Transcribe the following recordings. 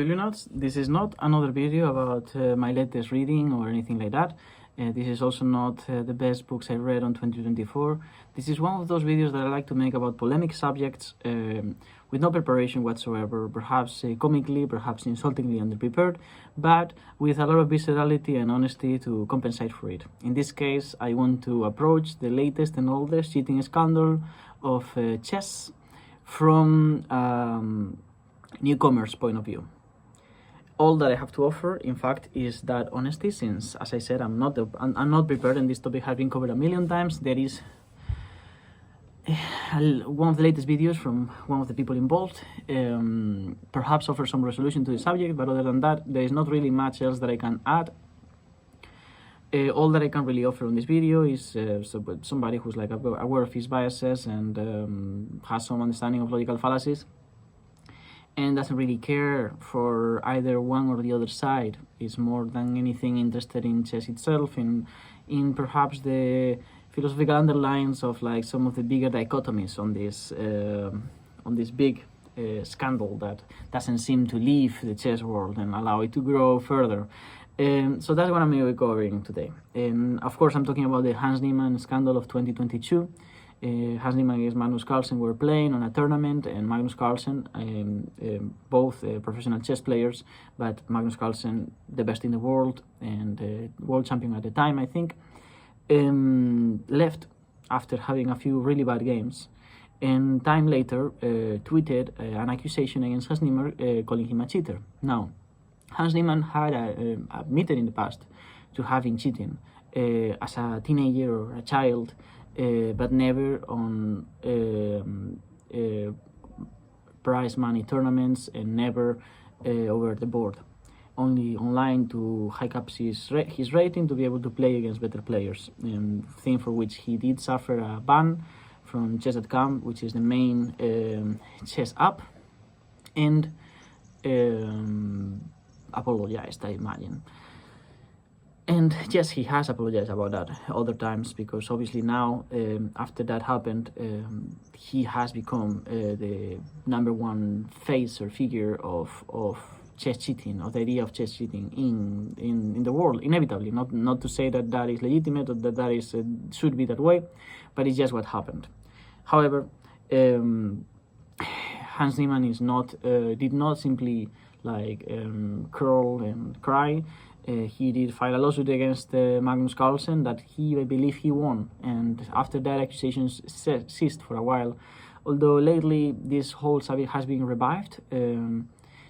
Notes. This is not another video about my latest reading or anything like that. This is also not the best books I read on 2024. This is one of those videos that I like to make about polemic subjects with no preparation whatsoever, perhaps comically, perhaps insultingly underprepared, but with a lot of viscerality and honesty to compensate for it. In this case, I want to approach the latest and oldest cheating scandal of chess from Newcomer's point of view. All that I have to offer, in fact, is that honesty, since, as I said, I'm not prepared, and this topic has been covered a million times. There is one of the latest videos from one of the people involved, perhaps offer some resolution to the subject, but other than that, there is not really much else that I can add. All that I can really offer on this video is somebody who's like aware of his biases and has some understanding of logical fallacies, and doesn't really care for either one or the other side. Is more than anything interested in chess itself, in perhaps the philosophical underlines of like some of the bigger dichotomies on this big scandal that doesn't seem to leave the chess world and allow it to grow further. So that's what I'm going to be covering today. Of course, I'm talking about the Hans Niemann scandal of 2022. Hans Niemann and Magnus Carlsen were playing on a tournament, and Magnus Carlsen, both professional chess players, but Magnus Carlsen, the best in the world and world champion at the time, I think, left after having a few really bad games, and time later tweeted an accusation against Hans Niemann, calling him a cheater. Now, Hans Niemann had admitted in the past to having cheating as a teenager or a child, but never on prize money tournaments, and never over the board. Only online to hike up his rating to be able to play against better players. Thing for which he did suffer a ban from chess.com, which is the main chess app, and apologized, I imagine. And yes, he has apologized about that other times, because obviously now, after that happened, he has become the #1 face or figure of chess cheating, of the idea of chess cheating in the world, inevitably. Not to say that that is legitimate or that is should be that way, but it's just what happened. However, Hans Niemann did not simply curl and cry. He did file a lawsuit against Magnus Carlsen that I believe he won, and after that accusations ceased for a while, although lately this whole subject has been revived,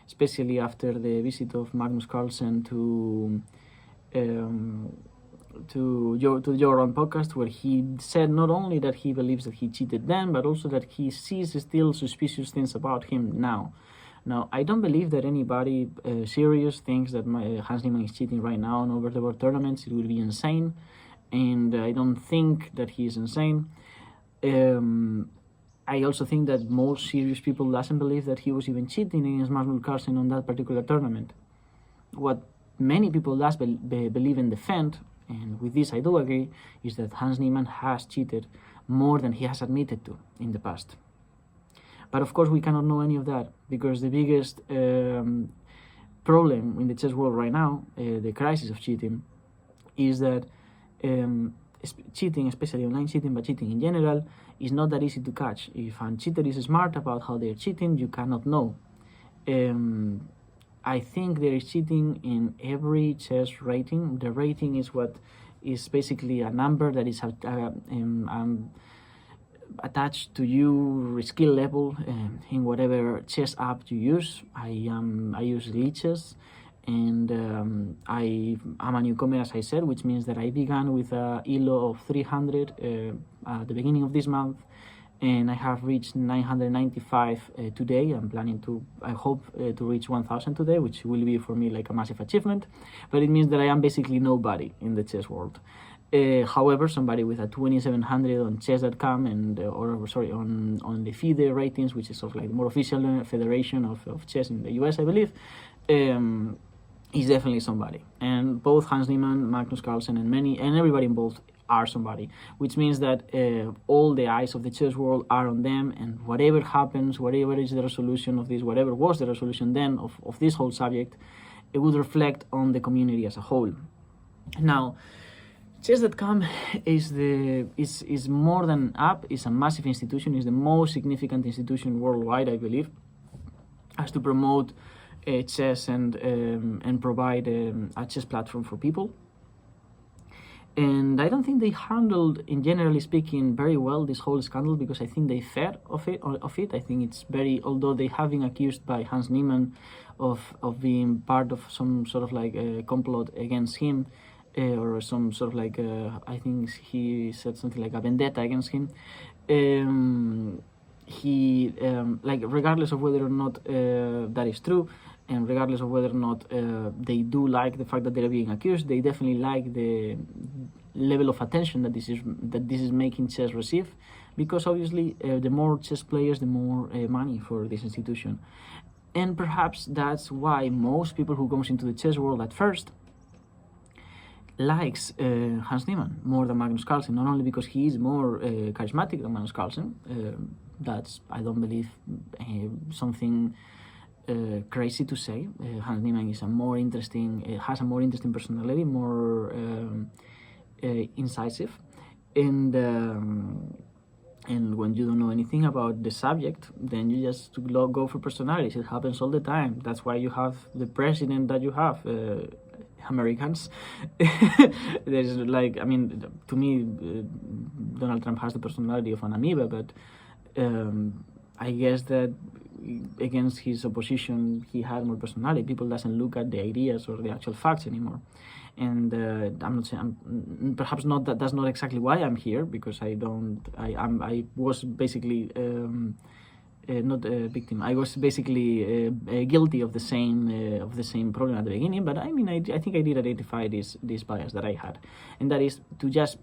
especially after the visit of Magnus Carlsen to your own podcast, where he said not only that he believes that he cheated then, but also that he sees still suspicious things about him now. Now, I don't believe that anybody serious thinks that Hans Niemann is cheating right now in over-the-board tournaments. It would be insane, and I don't think that he is insane. I also think that most serious people doesn't believe that he was even cheating against Magnus Carlsen on that particular tournament. What many people does believe and defend, and with this I do agree, is that Hans Niemann has cheated more than he has admitted to in the past. But of course, we cannot know any of that, because the biggest problem in the chess world right now, the crisis of cheating, is that cheating, especially online cheating, but cheating in general, is not that easy to catch. If a cheater is smart about how they're cheating, you cannot know. I think there is cheating in every chess rating. The rating is what is basically a number that is attached to your skill level in whatever chess app you use. I use Lichess, and I'm a newcomer, as I said, which means that I began with a ELO of 300 at the beginning of this month, and I have reached 995 today. I'm planning to, I hope, to reach 1000 today, which will be for me like a massive achievement, but it means that I am basically nobody in the chess world. However, somebody with a 2700 on chess.com and on the FIDE ratings, which is sort of like the more official federation of chess in the US, I believe, is definitely somebody. And both Hans Niemann, Magnus Carlsen, and everybody involved are somebody, which means that all the eyes of the chess world are on them, and whatever happens, whatever is the resolution of this, whatever was the resolution then of this whole subject, it would reflect on the community as a whole. Now, chess.com is more than an app. It's a massive institution. It's the most significant institution worldwide, I believe, as to promote chess and provide a chess platform for people. And I don't think they handled, in generally speaking, very well this whole scandal, because I think they fed of it. I think it's very, although they have been accused by Hans Niemann of being part of some sort of like a complot against him, or some sort of like I think he said something like a vendetta against him. He like, regardless of whether or not that is true, and regardless of whether or not they do like the fact that they're being accused, they definitely like the level of attention that this is making chess receive, because obviously the more chess players, the more money for this institution. And perhaps that's why most people who goes into the chess world at first likes Hans Niemann more than Magnus Carlsen, not only because he is more charismatic than Magnus Carlsen. That's, I don't believe, something crazy to say. Hans Niemann is has a more interesting personality, more incisive, and when you don't know anything about the subject, then you just go for personalities. It happens all the time. That's why you have the president that you have. Americans. There's like, I mean, to me, Donald Trump has the personality of an amoeba, but I guess that against his opposition, he had more personality. People doesn't look at the ideas or the actual facts anymore. And I'm not saying, perhaps not that. That's not exactly why I'm here, because I was basically not a victim. I was basically guilty of the same problem at the beginning. But I mean, I think I did identify this bias that I had, and that is to just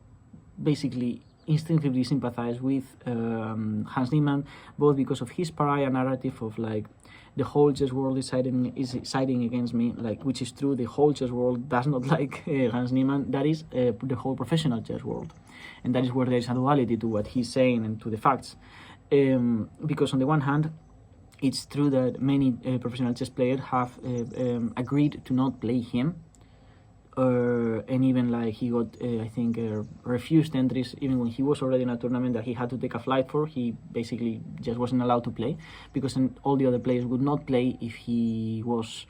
basically instinctively sympathize with Hans Niemann, both because of his pariah narrative of like the whole chess world is siding against me, like, which is true. The whole chess world does not like Hans Niemann. That is the whole professional chess world, and that is where there is a duality to what he's saying and to the facts. Because on the one hand, it's true that many professional chess players have agreed to not play him, and even like he got, I think, refused entries even when he was already in a tournament that he had to take a flight for. He basically just wasn't allowed to play, because all the other players would not play if he was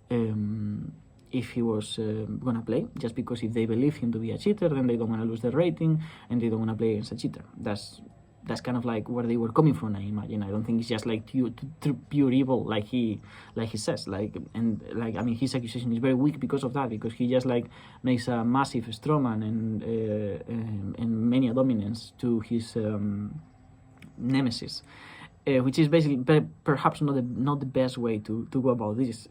gonna play, just because if they believe him to be a cheater, then they don't want to lose their rating and they don't want to play against a cheater. That's kind of like where they were coming from, I imagine. I don't think it's just like pure evil, like he says. I mean, his accusation is very weak because of that, because he just like makes a massive strawman and mania dominance to his nemesis, which is basically perhaps not the best way to go about this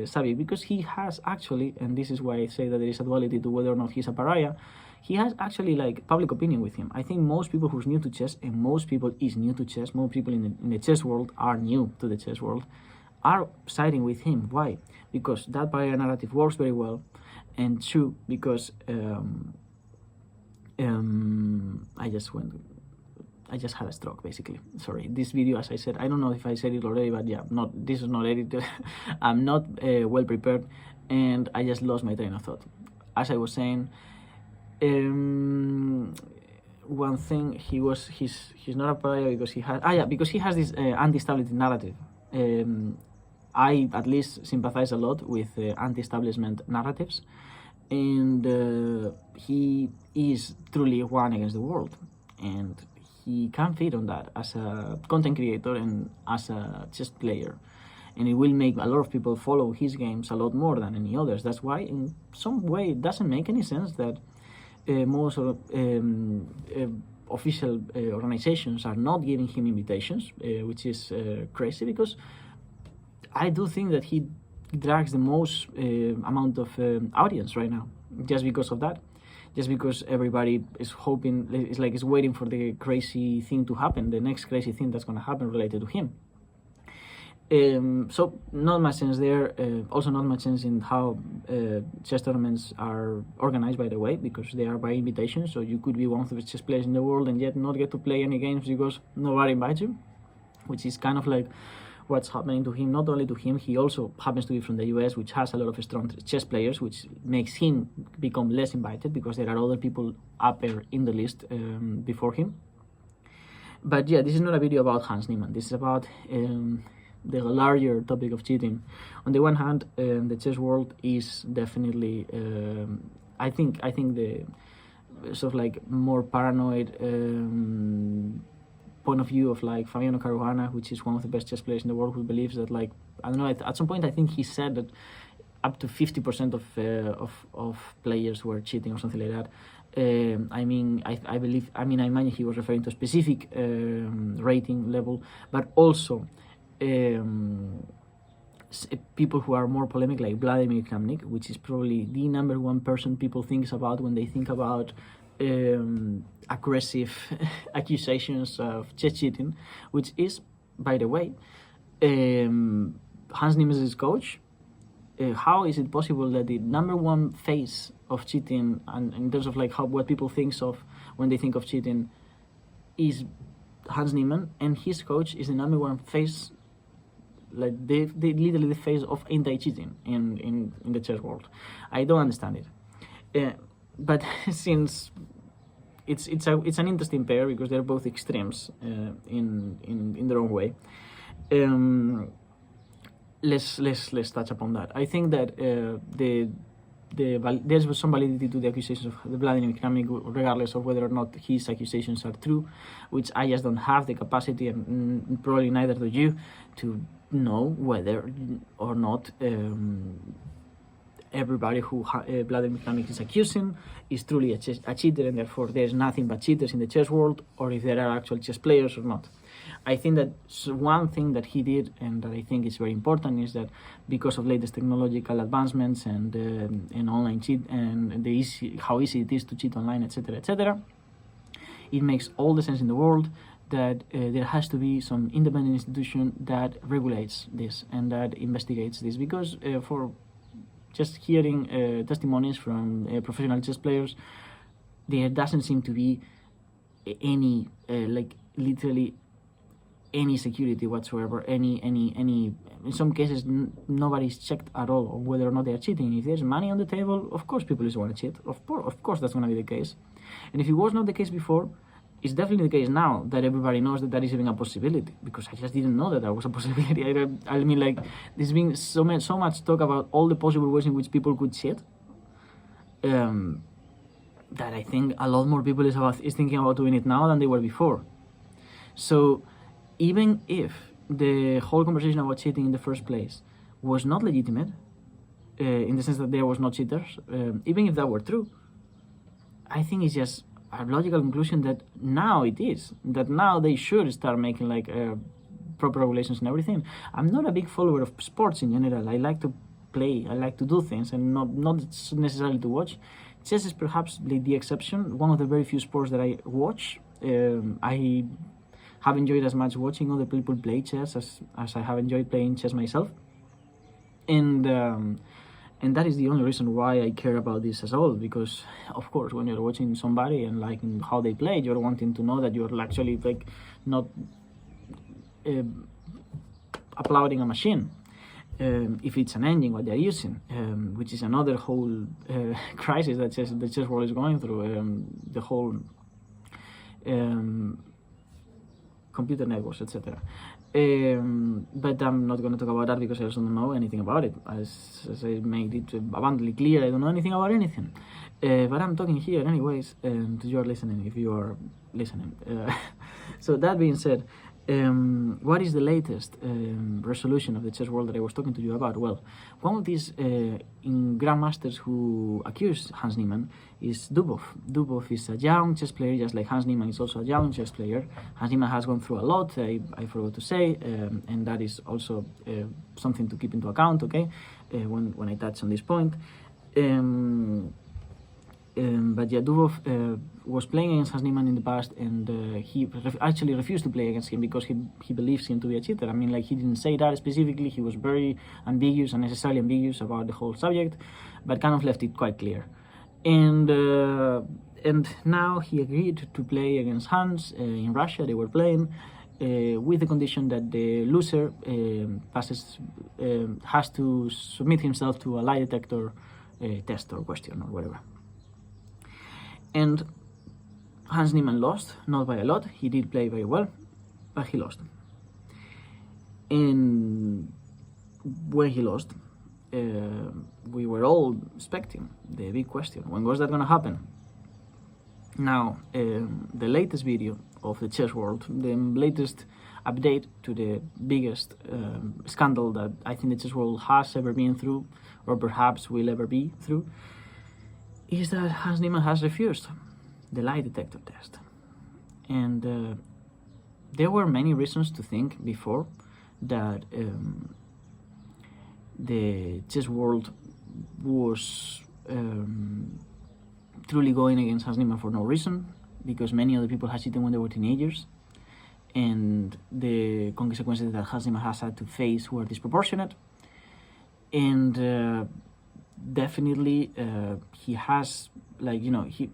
subject, because he has actually, and this is why I say that there is a duality to whether or not he's a pariah. He has actually like public opinion with him. I think most people who's new to chess, and most people is new to chess, most people in the chess world are new to the chess world, are siding with him. Why? Because that pariah narrative works very well, and two, because I just had a stroke, basically. Sorry, this video, as I said, I don't know if I said it already, but yeah, this is not edited. I'm not well prepared, and I just lost my train of thought. As I was saying, one thing, he's not a pariah because he has this anti-establishment narrative. I at least sympathize a lot with anti-establishment narratives, and he is truly one against the world, and he can feed on that as a content creator and as a chess player, and it will make a lot of people follow his games a lot more than any others. That's why in some way it doesn't make any sense that most official organizations are not giving him invitations, which is crazy, because I do think that he drags the most amount of audience right now, just because of that. Just because everybody is hoping, is waiting for the crazy thing to happen, the next crazy thing that's going to happen related to him. So not much sense there. Also not much sense in how chess tournaments are organized, by the way, because they are by invitation. So you could be one of the best chess players in the world and yet not get to play any games because nobody invites you, which is kind of like what's happening to him. Not only to him, he also happens to be from the US, which has a lot of strong chess players, which makes him become less invited because there are other people upper in the list before him. But yeah, this is not a video about Hans Niemann. This is about the larger topic of cheating. On the one hand, the chess world is definitely, I think the sort of like more paranoid point of view of like Fabiano Caruana, which is one of the best chess players in the world, who believes that, like, I don't know, at some point I think he said that up to 50% of players were cheating or something like that. I imagine he was referring to a specific rating level, but also people who are more polemic, like Vladimir Kramnik, which is probably the number one person people think about when they think about aggressive accusations of chess cheating, which is, by the way, Hans Niemann's coach. How is it possible that the number one face of cheating, and in terms of like what people think of when they think of cheating, is Hans Niemann, and his coach is the number one face, like they literally the face of anti-cheating in the chess world? I don't understand it. But since it's an interesting pair because they're both extremes in their own way. Let's touch upon that. I think that there's some validity to the accusations of the Vladimir Kramnik, regardless of whether or not his accusations are true, which I just don't have the capacity, and probably neither do you, to know whether or not everybody who Vladimir Kramnik is accusing is truly a cheater, and therefore there's nothing but cheaters in the chess world, or if there are actual chess players or not. I think that one thing that he did, and that I think is very important, is that because of latest technological advancements and online cheat and how easy it is to cheat online, etc., it makes all the sense in the world that there has to be some independent institution that regulates this and that investigates this, because for just hearing testimonies from professional chess players, there doesn't seem to be any literally any security whatsoever, any in some cases nobody's checked at all on whether or not they are cheating. If there's money on the table, of course people just want to cheat, of course that's going to be the case. And if it was not the case before, it's definitely the case now that everybody knows that is even a possibility, because I just didn't know that was a possibility. I mean, like, there's been so much talk about all the possible ways in which people could cheat, that I think a lot more people is thinking about doing it now than they were before. So even if the whole conversation about cheating in the first place was not legitimate, in the sense that there was no cheaters, even if that were true, I think it's just a logical conclusion that now it is, that now they should start making like proper regulations and everything. I'm not a big follower of sports in general. I like to play, I like to do things, and not necessarily to watch. Chess is perhaps the exception, one of the very few sports that I watch. I have enjoyed as much watching other people play chess as I have enjoyed playing chess myself, and that is the only reason why I care about this as well. Because of course, when you're watching somebody and liking how they play, you're wanting to know that you're actually like not applauding a machine. If it's an engine what they're using, which is another whole crisis that the chess world is going through, the whole computer networks, etc. But I'm not going to talk about that because I also don't know anything about it. As I made it abundantly clear, I don't know anything about anything. But I'm talking here anyways, and you are listening if you are listening. So that being said, what is the latest resolution of the chess world that I was talking to you about? Well, one of these grandmasters who accused Hans Niemann is Dubov. Dubov is a young chess player, just like Hans Niemann is also a young chess player. Hans Niemann has gone through a lot, I forgot to say, and that is also something to keep into account, okay, when I touch on this point. But yeah, Dubov was playing against Hans Niemann in the past, and he actually refused to play against him because he believes him to be a cheater. I mean, like, he didn't say that specifically. He was very ambiguous, unnecessarily ambiguous about the whole subject, but kind of left it quite clear. And now he agreed to play against Hans in Russia. They were playing with the condition that the loser has to submit himself to a lie detector test or question or whatever. And Hans Niemann lost, not by a lot. He did play very well, but he lost. And when he lost, we were all expecting the big question: when was that going to happen? Now, the latest video of the chess world, the latest update to the biggest scandal that I think the chess world has ever been through, or perhaps will ever be through, is that Hans Niemann has refused the lie detector test. And there were many reasons to think before that the chess world was truly going against Hans Niemann for no reason, because many other people had cheated when they were teenagers, and the consequences that Hans Niemann has had to face were disproportionate. And definitely he has, like, you know, he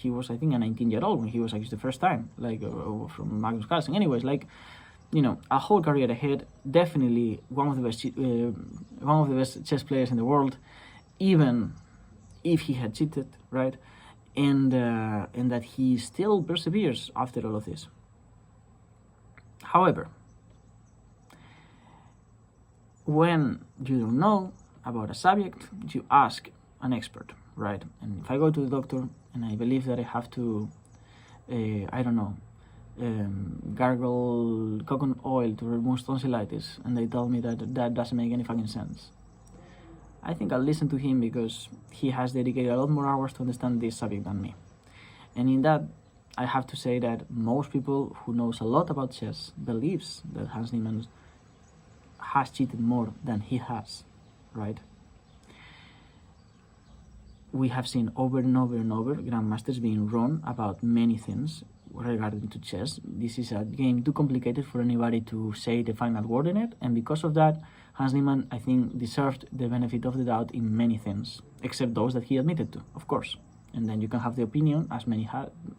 was, I think, a 19-year-old when he was accused the first time, like from Magnus Carlsen. Anyways, like, you know, a whole career ahead, definitely one of the best chess players in the world, even if he had cheated, right? And that he still perseveres after all of this. However, when you don't know about a subject, you ask an expert, right? And if I go to the doctor and I believe that I have to, I don't know, gargle coconut oil to remove tonsillitis, and they tell me that that doesn't make any fucking sense, I think I'll listen to him because he has dedicated a lot more hours to understand this subject than me. And in that, I have to say that most people who knows a lot about chess believes that Hans Niemann has cheated more than he has, right? We have seen over and over and over grandmasters being wrong about many things regarding to chess. This is a game too complicated for anybody to say the final word in it, and because of that, Hans Niemann, I think, deserved the benefit of the doubt in many things, except those that he admitted to, of course. And then you can have the opinion, as many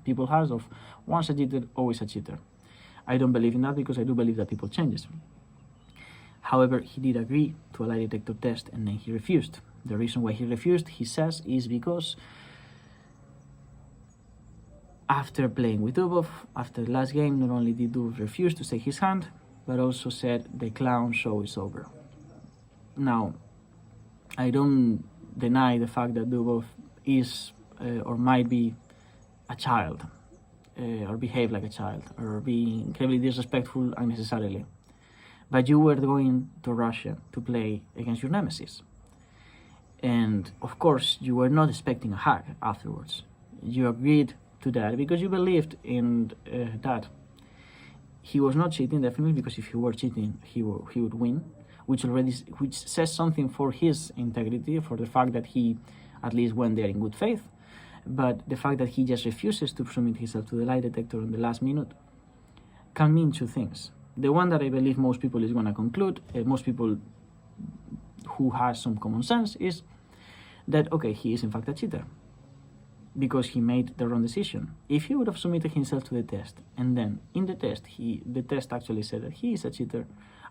people has, of once a cheater, always a cheater. I don't believe in that, because I do believe that people changes. However, he did agree to a lie detector test, and then he refused. The reason why he refused, he says, is because after playing with Dubov, after the last game, not only did Dubov refuse to shake his hand, but also said the clown show is over. Now, I don't deny the fact that Dubov is or might be a child, or behave like a child, or be incredibly disrespectful unnecessarily. But you were going to Russia to play against your nemesis. And of course, you were not expecting a hug afterwards. You agreed to that because you believed in that. He was not cheating, definitely, because if he were cheating, he would win, which says something for his integrity, for the fact that he at least went there in good faith. But the fact that he just refuses to submit himself to the lie detector in the last minute can mean two things. The one that I believe most people is going to conclude, most people who has some common sense, is that, okay, he is in fact a cheater because he made the wrong decision. If he would have submitted himself to the test, and then in the test actually said that he is a cheater,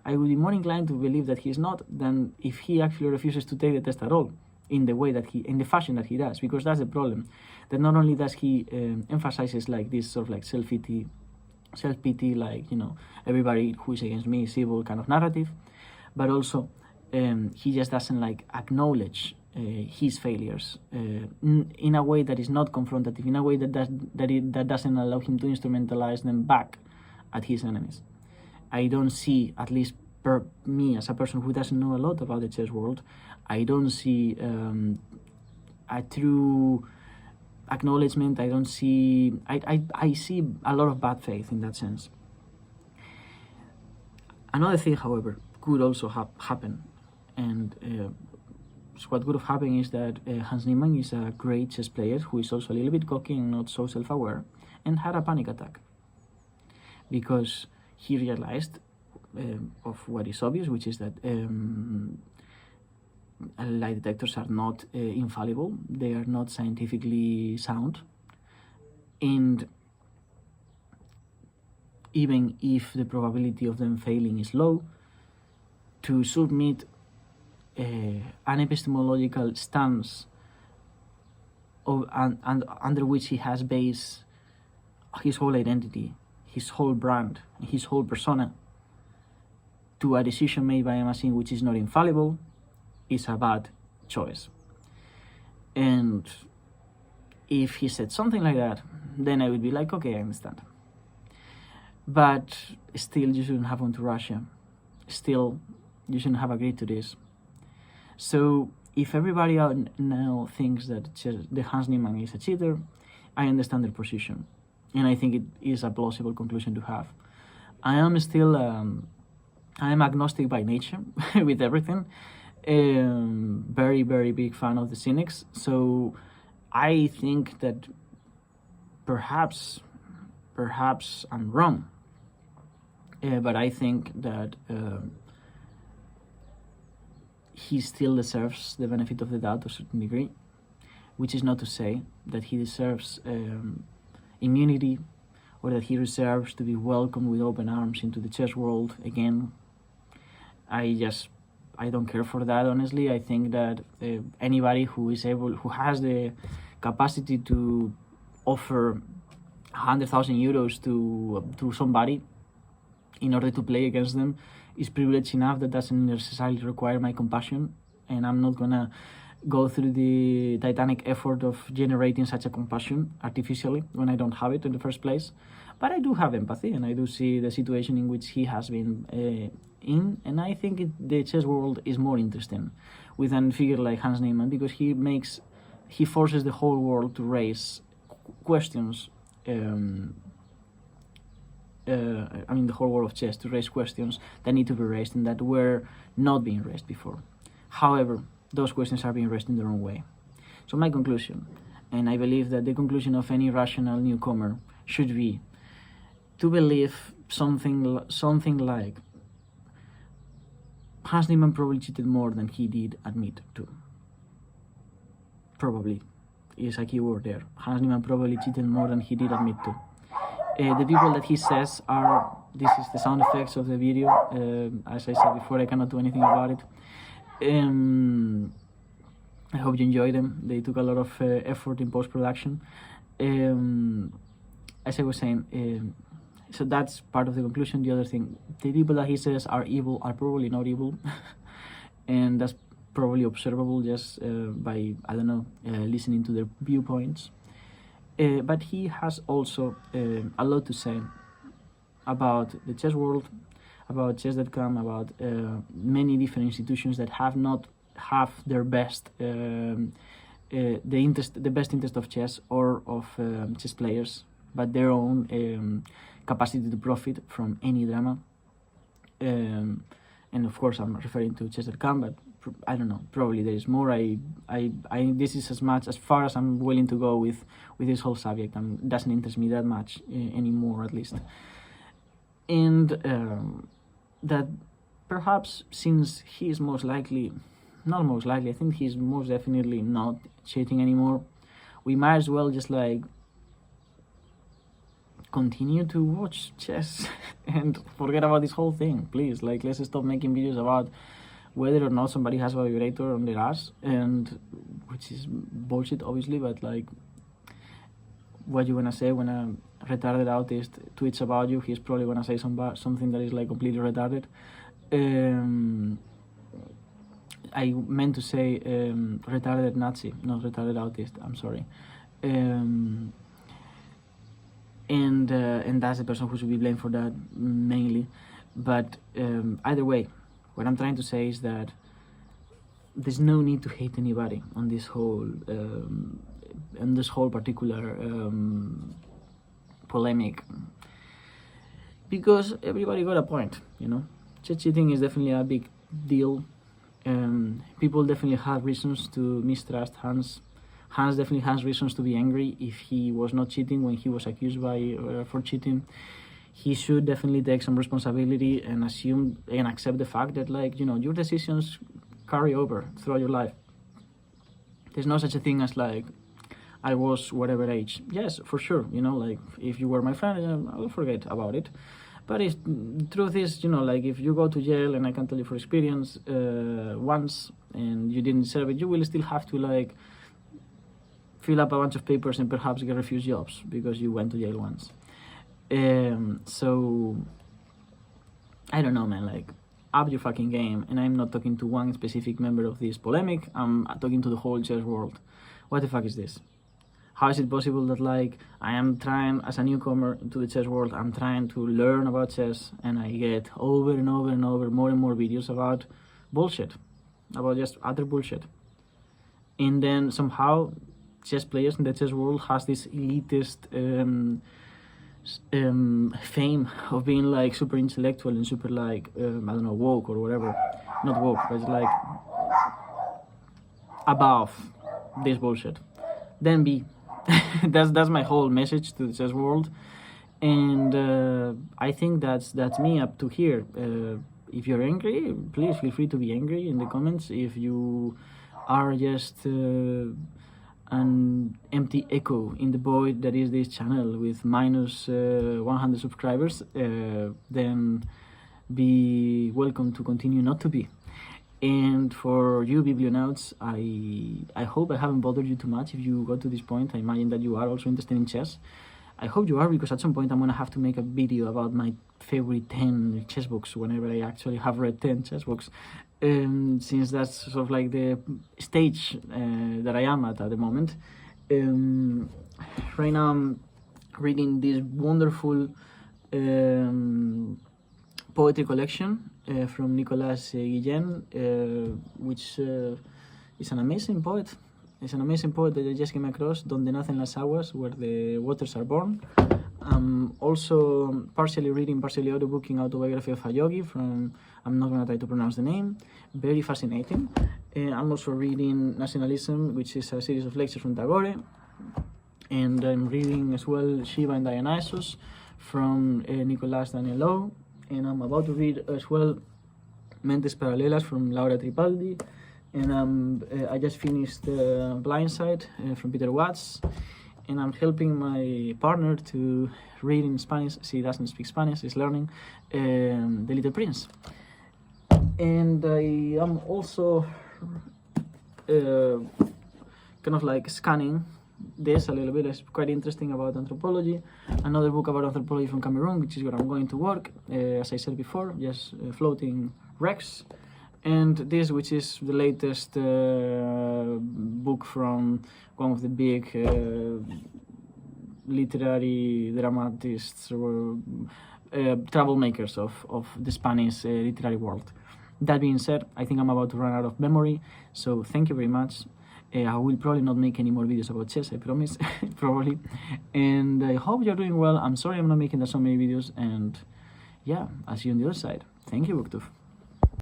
I would be more inclined to believe that he is not than if he actually refuses to take the test at all, in the fashion that he does, because that's the problem. That not only does he emphasizes like this sort of like self-pity, like, you know, everybody who is against me is evil kind of narrative, but also he just doesn't like acknowledge his failures in a way that is not confrontative, in a way that doesn't allow him to instrumentalize them back at his enemies. I don't see, at least per me as a person who doesn't know a lot about the chess world, I don't see a true acknowledgement. I see a lot of bad faith in that sense. Another thing, however, could also happen, and So what would have happened is that Hans Niemann is a great chess player who is also a little bit cocky and not so self-aware, and had a panic attack because he realized of what is obvious, which is that lie detectors are not infallible. They are not scientifically sound, and even if the probability of them failing is low, to submit an epistemological stance under which he has based his whole identity, his whole brand, his whole persona, to a decision made by a machine which is not infallible, is a bad choice. And if he said something like that, then I would be like, okay, I understand. But still, you shouldn't have gone to Russia. Still, you shouldn't have agreed to this. So if everybody now thinks that the Hans Niemann is a cheater, I understand their position. And I think it is a plausible conclusion to have. I am still, I am agnostic by nature with everything. Very, very big fan of the cynics. So I think that perhaps I'm wrong. But I think that he still deserves the benefit of the doubt to a certain degree, which is not to say that he deserves immunity or that he deserves to be welcomed with open arms into the chess world again. I don't care for that, honestly. I think that anybody who has the capacity to offer 100,000 euros to somebody in order to play against them is privileged enough that doesn't necessarily require my compassion, and I'm not gonna go through the titanic effort of generating such a compassion artificially when I don't have it in the first place. But I do have empathy, and I do see the situation in which he has been in, and I think the chess world is more interesting with a figure like Hans Niemann, because he forces the whole world to raise questions. The whole world of chess to raise questions that need to be raised and that were not being raised before. However, those questions are being raised in their own way. So my conclusion, and I believe that the conclusion of any rational newcomer should be to believe something like Hans Niemann probably cheated more than he did admit to. Probably is a key word there. Hans Niemann probably cheated more than he did admit to. The people that he says are, this is the sound effects of the video, as I said before, I cannot do anything about it. I hope you enjoy them. They took a lot of effort in post-production. As I was saying, so that's part of the conclusion. The other thing, the people that he says are evil are probably not evil. And that's probably observable just by, listening to their viewpoints. But he has also a lot to say about the chess world, about chess.com, about many different institutions that have not have their best, the best interest of chess or of chess players, but their own capacity to profit from any drama. And of course, I'm referring to chess.com, but I don't know, probably there is more. This is as far as I'm willing to go with this whole subject, and it doesn't interest me that much anymore, at least. And that perhaps, since he is I think he's most definitely not cheating anymore, we might as well just continue to watch chess and forget about this whole thing, please. Let's stop making videos about whether or not somebody has a vibrator on their ass, and which is bullshit, obviously, but what you wanna say when a retarded autist tweets about you, he's probably gonna say something that is completely retarded. I meant to say retarded Nazi, not retarded autist. I'm sorry. And that's the person who should be blamed for that mainly. But either way, what I'm trying to say is that there's no need to hate anybody on this whole particular polemic, because everybody got a point, Chess cheating is definitely a big deal, People definitely have reasons to mistrust Hans. Hans definitely has reasons to be angry if he was not cheating when he was accused for cheating. He should definitely take some responsibility and assume and accept the fact that, like, you know, your decisions carry over throughout your life. There's no such a thing as like, I was whatever age. Yes, for sure, you know, like if you were my friend, I'll forget about it. But the truth is, you know, like if you go to jail, and I can tell you for experience, once, and you didn't deserve it, you will still have to like fill up a bunch of papers and perhaps get refused jobs because you went to jail once. So I don't know, man, like up your fucking game. And I'm not talking to one specific member of this polemic, I'm talking to the whole chess world. What the fuck is this? How is it possible that, like, I am trying as a newcomer into the chess world, I'm trying to learn about chess, and I get over and over and over more and more videos about bullshit, about just utter bullshit. And then somehow chess players in the chess world has this elitist fame of being like super intellectual and super like, I don't know, woke or whatever. Not woke, but it's like above this bullshit. Then be. That's my whole message to the chess world, and I think that's me up to here. If you're angry, please feel free to be angry in the comments. If you are just an empty echo in the void that is this channel with minus 100 subscribers, then be welcome to continue not to be. And for you biblionauts, I hope I haven't bothered you too much. If you got to this point, I imagine that you are also interested in chess. I hope you are, because at some point I'm gonna have to make a video about my favorite 10 chess books whenever I actually have read 10 chess books, since that's sort of like the stage that I am at the moment. Right now I'm reading this wonderful poetry collection from Nicolas Guillen, which is an amazing poet. It's an amazing poet that I just came across, Donde nacen las aguas, where the waters are born. I'm also partially reading, partially audiobooking Autobiography of a Yogi from, I'm not going to try to pronounce the name, very fascinating. I'm also reading Nationalism, which is a series of lectures from Tagore. And I'm reading as well Shiva and Dionysus from Nicolas Danielou. And I'm about to read as well Mentes Paralelas from Laura Tripaldi. And I just finished Blindside from Peter Watts. And I'm helping my partner to read in Spanish. She doesn't speak Spanish, she's learning The Little Prince. And I am also kind of like scanning this a little bit. It's quite interesting about anthropology. Another book about anthropology from Cameroon, which is where I'm going to work, as I said before, just floating wrecks. And this, which is the latest book from one of the big literary dramatists or troublemakers of the Spanish literary world. That being said, I think I'm about to run out of memory, so thank you very much. I will probably not make any more videos about chess, I promise, probably. And I hope you're doing well. I'm sorry I'm not making so many videos, and yeah, I'll see you on the other side. Thank you, Buktuf.